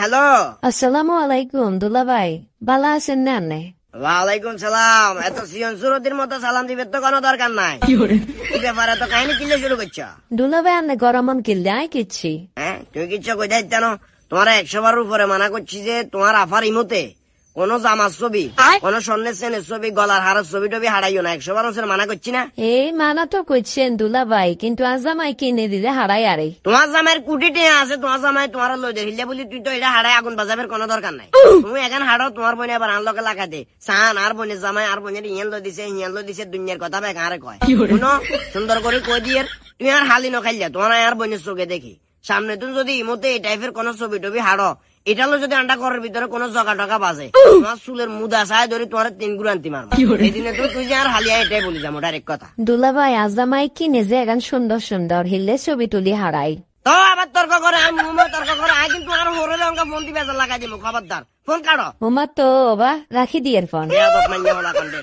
Hello. আসসালামু আলাইকুম দুলাভাই, ভালো আছেন না? ওয়ালাইকুম সালাম। এত সিয়ন সুরতির মতো সালাম দিবে তো কোনো দরকার নাই। কি ব্যাপার, এত কাহিনী কিনলে শুরু করছো? দুলাভাই আনে গরমন কিনলে আয় কিচ্ছি। হ্যাঁ, তুমি কিচ্ছু কই যাই জানো? তোমার 100 বার উপরে মানা করছি যে তোমার আফার ইমতে কোন জামার ছবি, কোন স্বর্ণের চেনের ছবি, গলার হারের ছবি টবি হারাইও না। 100 বার ওসের মানা করছি না? এই মানা তো করছেন দুলাভাই, কিন্তু আজ জামাই কিনে দিলে হারাই আরে। তোমার জামাইয়ের কুটি টেয়া আছে, তোমার জামাই তোমার লই দে হিলে বলি তুই তো এটা হারাই আগুন বাজাবের কোনো দরকার নাই। তুমি এখন হাড়ো, তোমার বোনে আবার আনলকে লাগাতে সান আর বোনের জামাই আর বোনের ইয়ান লই দিছে হিয়ান লই দিছে, দুনিয়ার কথা বেগ আরে কয় শুনো সুন্দর করে কই দিয়ে তুমি আর হালি নখাইলা তোমার আর বোনের চোখে দেখি। সামনে তুমি যদি ইমতে এই টাইপের কোন ছবি টবি হাড়ো, এটা হলো যদি আন্ডা ঘরের ভিতরে কোন জগা টকা বাজে, তোমার চুলের মুদা চায় ধরে তোমার 3 গুণ আনতে মারবো। এই দিনে তুই যে আর হালিয়া এটাই বলি যাবো ডাইরেক্ট কথা। দুলাভাই আজ জামাই কিনে যে এখন সুন্দর সুন্দর হিলে ছবি তুলি হারাই। তো আবার তর্ক করে তর্ক করে আয়, কিন্তু আর হরলে অঙ্ক ফোন দিবে লাগাই দিব, খবরদার ফোন কাটো। ওমা তো বা রাখি দিয়ে ফোন। মাইয়া বলা কন্ডে